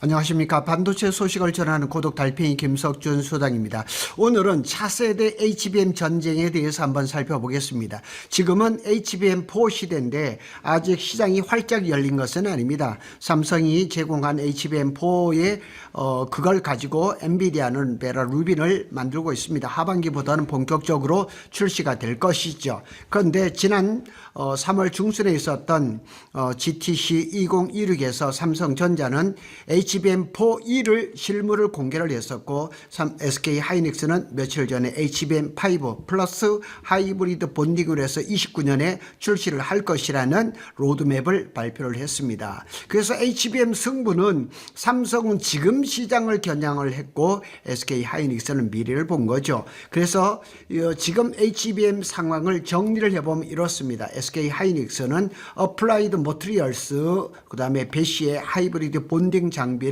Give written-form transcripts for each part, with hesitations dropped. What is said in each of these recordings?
안녕하십니까. 반도체 소식을 전하는 고독 달팽이 김석준 소장입니다. 오늘은 차세대 HBM 전쟁에 대해서 한번 살펴보겠습니다. 지금은 HBM4 시대인데 아직 시장이 활짝 열린 것은 아닙니다. 삼성이 제공한 HBM4에 그걸 가지고 엔비디아는 베라 루빈을 만들고 있습니다. 하반기보다는 본격적으로 출시가 될 것이죠. 그런데 지난 3월 중순에 있었던 GTC 2016에서 삼성전자는 HBM4E를 실물을 공개를 했었고 SK 하이닉스는 며칠 전에 HBM5 플러스 하이브리드 본딩을 해서 29년에 출시를 할 것이라는 로드맵을 발표를 했습니다. 그래서 HBM 승부는 삼성은 지금 시장을 겨냥을 했고 SK 하이닉스는 미래를 본 거죠. 그래서 지금 HBM 상황을 정리를 해보면 이렇습니다. SK 하이닉스는 어플라이드 머티리얼스 그다음에 배시의 하이브리드 본딩 장비를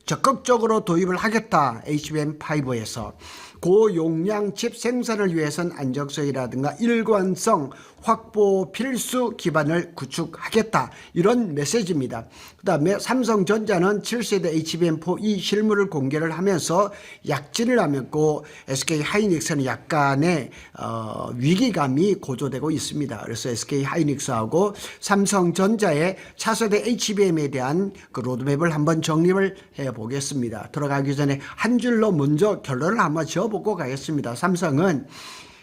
적극적으로 도입을 하겠다. HBM5에서 고용량 칩 생산을 위해서는 안정성이라든가 일관성 확보 필수 기반을 구축하겠다. 이런 메시지입니다. 그 다음에 삼성전자는 7세대 HBM4E 실물을 공개를 하면서 약진을 하면서 SK 하이닉스는 약간의 위기감이 고조되고 있습니다. 그래서 SK 하이닉스하고 삼성전자의 차세대 HBM에 대한 그 로드맵을 한번 정립을 해보겠습니다. 들어가기 전에 한 줄로 먼저 결론을 한번 지어보고 가겠습니다. 삼성은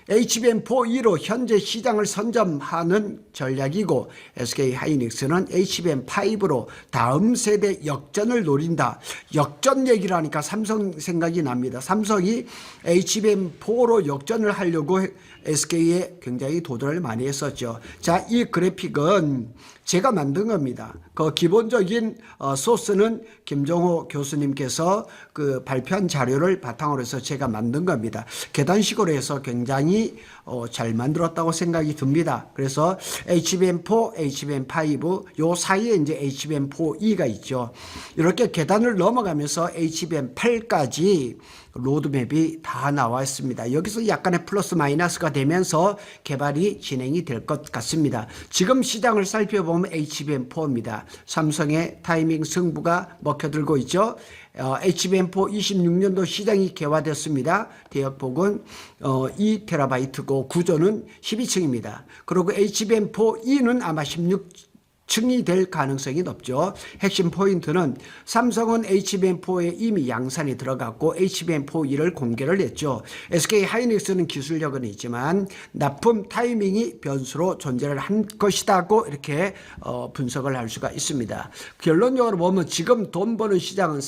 HBM4E로 현재 시장을 선점하는 전략이고 SK 하이닉스는 HBM5로 다음 세대 역전을 노린다. 역전 얘기를 하니까 삼성 생각이 납니다. 삼성이 HBM4로 역전을 하려고 SK에 굉장히 도전을 많이 했었죠. 자, 이 그래픽은 제가 만든 겁니다. 그 기본적인 소스는 김정호 교수님께서 그 발표한 자료를 바탕으로 해서 제가 만든 겁니다. 계단식으로 해서 굉장히 잘 만들었다고 생각이 듭니다. 그래서 HBM4, HBM5 요 사이에 이제 HBM4E가 있죠. 이렇게 계단을 넘어가면서 HBM8까지 로드맵이 다 나와 있습니다. 여기서 약간의 플러스 마이너스가 되면서 개발이 진행이 될 것 같습니다. 지금 시장을 살펴보면 HBM4입니다. 삼성의 타이밍 승부가 먹혀들고 있죠. HBM4 26년도 시장이 개화됐습니다. 대역폭은 2TB고 구조는 12층입니다. 그리고 HBM4E는 아마 16층이 될 가능성이 높죠. 핵심 포인트는 삼성은 HBM4에 이미 양산이 들어갔고 HBM4E를 공개를 했죠. SK 하이닉스는 기술력은 있지만 납품 타이밍이 변수로 존재를 한 것이다고 이렇게 분석을 할 수가 있습니다. 결론적으로 보면 지금 돈 버는 시장은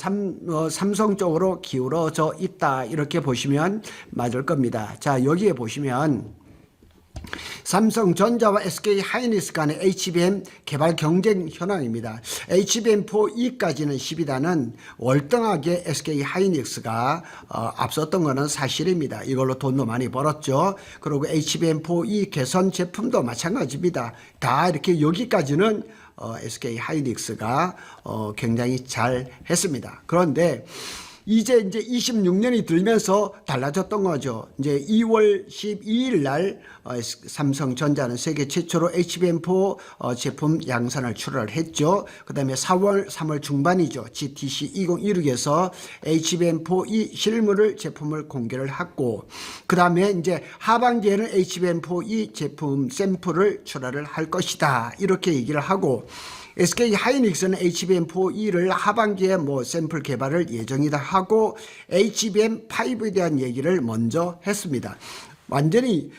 삼성 쪽으로 기울어져 있다 이렇게 보시면 맞을 겁니다. 자, 여기에 보시면 삼성전자와 SK 하이닉스 간의 HBM 개발 경쟁 현황입니다. HBM4E까지는 12단은 월등하게 SK 하이닉스가 앞섰던 것은 사실입니다. 이걸로 돈도 많이 벌었죠. 그리고 HBM4E 개선 제품도 마찬가지입니다. 다 이렇게 여기까지는 SK 하이닉스가 굉장히 잘 했습니다. 그런데 이제 26년이 들면서 달라졌던 거죠. 이제 2월 12일 날 삼성전자는 세계 최초로 HBM4 제품 양산을 출하를 했죠. 그 다음에 3월 중반이죠. GTC 2016에서 HBM4E 실물을 제품을 공개를 했고, 그 다음에 이제 하반기에는 HBM4E 제품 샘플을 출하를 할 것이다. 이렇게 얘기를 하고, SK 하이닉스는 HBM4E를 하반기에 샘플 개발을 예정이다 하고 HBM5에 대한 얘기를 먼저 했습니다. 완전히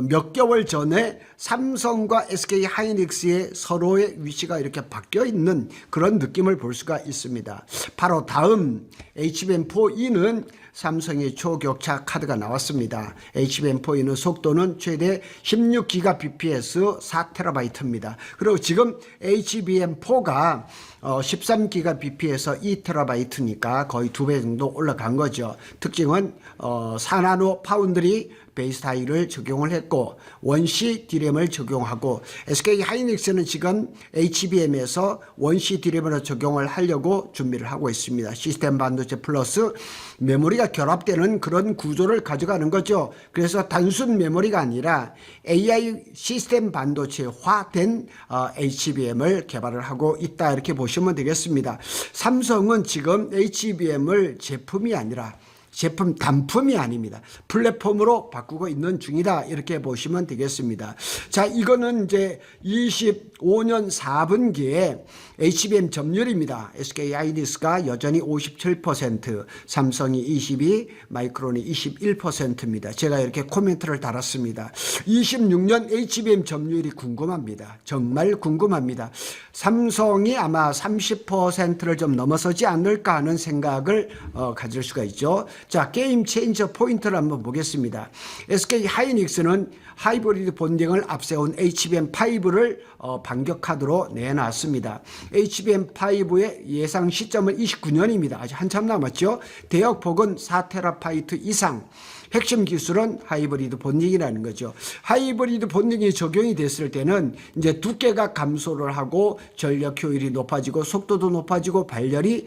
몇 개월 전에 삼성과 SK 하이닉스의 서로의 위치가 이렇게 바뀌어 있는 그런 느낌을 볼 수가 있습니다. 바로 다음 HBM4E는 삼성의 초격차 카드가 나왔습니다. HBM4E는 속도는 최대 16Gbps 4TB입니다. 그리고 지금 HBM4가 13Gbps에서 2TB니까 거의 2배 정도 올라간 거죠. 특징은 4나노 파운드리 베이스 타일을 적용을 했고 원시 D램을 적용하고 SK 하이닉스는 지금 HBM에서 원시 D램으로 적용을 하려고 준비를 하고 있습니다. 시스템 반도체 플러스 메모리가 결합되는 그런 구조를 가져가는 거죠. 그래서 단순 메모리가 아니라 AI 시스템 반도체화된 HBM을 개발을 하고 있다 이렇게 보시면 되겠습니다. 삼성은 지금 HBM을 제품이 아니라 제품 단품이 아닙니다. 플랫폼으로 바꾸고 있는 중이다 이렇게 보시면 되겠습니다. 자, 이거는 이제 25년 4분기에 HBM 점유율입니다. SK 하이닉스가 여전히 57%, 삼성이 22, 마이크론이 21%입니다. 제가 이렇게 코멘트를 달았습니다. 26년 HBM 점유율이 궁금합니다. 정말 궁금합니다. 삼성이 아마 30%를 좀 넘어서지 않을까 하는 생각을 가질 수가 있죠. 자, 게임 체인저 포인트를 한번 보겠습니다. SK 하이닉스는 하이브리드 본딩을 앞세운 HBM5를 반격카드로 내놨습니다. HBM5의 예상 시점은 29년입니다. 아직 한참 남았죠. 대역폭은 4TB 이상. 핵심 기술은 하이브리드 본딩이라는 거죠. 하이브리드 본딩이 적용이 됐을 때는 이제 두께가 감소를 하고 전력 효율이 높아지고 속도도 높아지고 발열이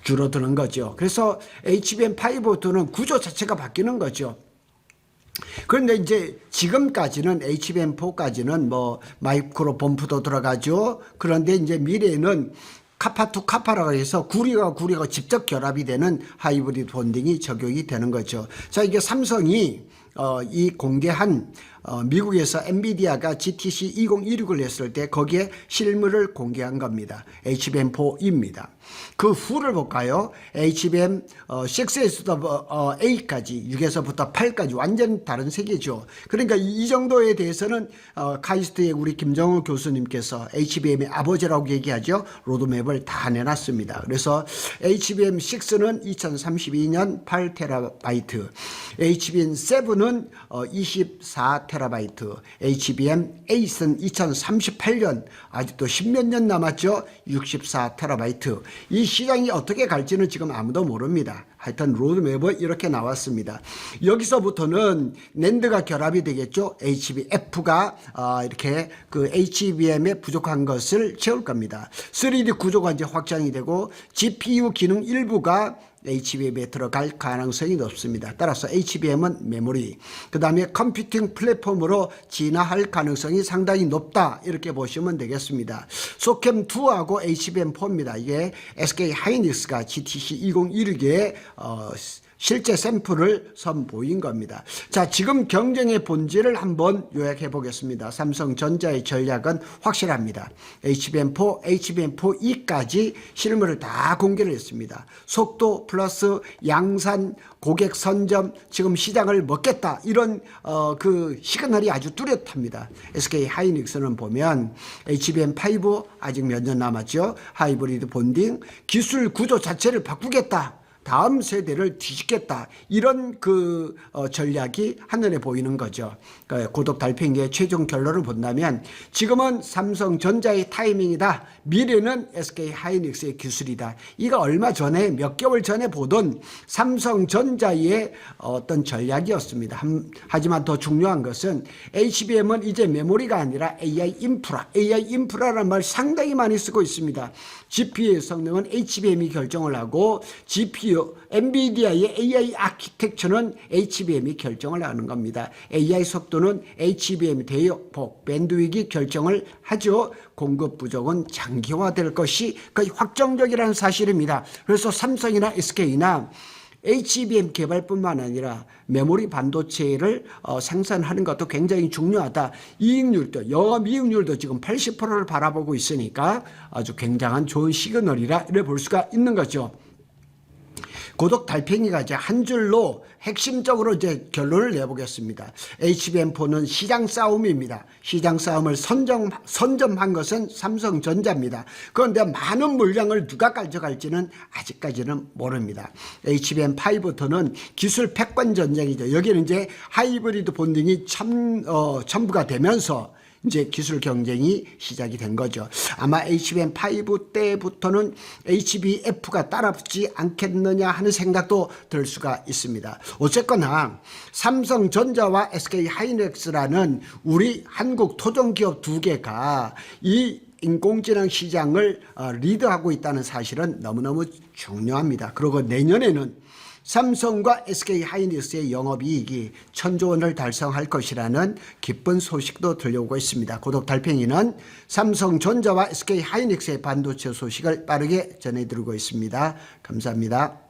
줄어드는 거죠. 그래서 HBM5부터는 구조 자체가 바뀌는 거죠. 그런데 이제 지금까지는 HBM4까지는 뭐 마이크로 범프도 들어가죠. 그런데 이제 미래에는 카파 투 카파라고 해서 구리와 구리가 직접 결합이 되는 하이브리드 본딩이 적용이 되는 거죠. 자, 이게 삼성이 이 공개한 미국에서 엔비디아가 GTC 2016을 했을 때 거기에 실물을 공개한 겁니다. HBM4입니다. 그 후를 볼까요? HBM 6에서부터 8까지 6에서부터 8까지 완전 다른 세계죠. 그러니까 이 정도에 대해서는 카이스트의 우리 김정우 교수님께서 HBM의 아버지라고 얘기하죠. 로드맵을 다 내놨습니다. 그래서 HBM6는 2032년 8TB, HBM7은 24TB, HBM8은 2038년 아직도 10몇 년 남았죠. 64TB. 이 시장이 어떻게 갈지는 지금 아무도 모릅니다. 하여튼 로드맵은 이렇게 나왔습니다. 여기서부터는 낸드가 결합이 되겠죠. HBF가 이렇게 그 HBM에 부족한 것을 채울 겁니다. 3D 구조가 이제 확장이 되고 GPU 기능 일부가 HBM에 들어갈 가능성이 높습니다. 따라서 HBM은 메모리, 그 다음에 컴퓨팅 플랫폼으로 진화할 가능성이 상당히 높다 이렇게 보시면 되겠습니다. 소캠2하고 HBM4입니다. 이게 SK 하이닉스가 GTC 2016에 실제 샘플을 선보인 겁니다. 자, 지금 경쟁의 본질을 한번 요약해 보겠습니다. 삼성전자의 전략은 확실합니다. HBM4, HBM4E까지 실물을 다 공개를 했습니다. 속도 플러스 양산, 고객 선점, 지금 시장을 먹겠다 이런 그 시그널이 아주 뚜렷합니다. SK 하이닉스는 보면 HBM5 아직 몇 년 남았죠. 하이브리드 본딩, 기술 구조 자체를 바꾸겠다. 다음 세대를 뒤집겠다. 이런 그 전략이 한눈에 보이는 거죠. 그러니까 고독 달팽이의 최종 결론을 본다면 지금은 삼성전자의 타이밍이다. 미래는 SK 하이닉스의 기술이다. 이거 얼마 전에 몇 개월 전에 보던 삼성전자의 어떤 전략이었습니다. 하지만 더 중요한 것은 HBM은 이제 메모리가 아니라 AI 인프라라는 말 상당히 많이 쓰고 있습니다. GPU의 성능은 HBM이 결정을 하고 GPU, 엔비디아의 AI 아키텍처는 HBM이 결정을 하는 겁니다. AI 속도는 HBM 대역폭, 밴드위기 결정을 하죠. 공급 부족은 장기화될 것이 거의 확정적이라는 사실입니다. 그래서 삼성이나 SK나 HBM 개발뿐만 아니라 메모리 반도체를 생산하는 것도 굉장히 중요하다. 이익률도, 영업이익률도 지금 80%를 바라보고 있으니까 아주 굉장한 좋은 시그널이라 이래 볼 수가 있는 거죠. 고독 달팽이가 이제 한 줄로 핵심적으로 이제 결론을 내보겠습니다. HBM4는 시장 싸움입니다. 시장 싸움을 선점한 것은 삼성전자입니다. 그런데 많은 물량을 누가 가져갈지는 아직까지는 모릅니다. HBM5부터는 기술 패권 전쟁이죠. 여기는 이제 하이브리드 본딩이 첨부가 되면서 이제 기술 경쟁이 시작이 된 거죠. 아마 HBM5 때부터는 HBF가 따라붙지 않겠느냐 하는 생각도 들 수가 있습니다. 어쨌거나 삼성전자와 SK하이닉스라는 우리 한국 토종기업 두 개가 이 인공지능 시장을 리드하고 있다는 사실은 너무너무 중요합니다. 그리고 내년에는 삼성과 SK하이닉스의 영업이익이 1,000조 원을 달성할 것이라는 기쁜 소식도 들려오고 있습니다. 고독 달팽이는 삼성전자와 SK하이닉스의 반도체 소식을 빠르게 전해드리고 있습니다. 감사합니다.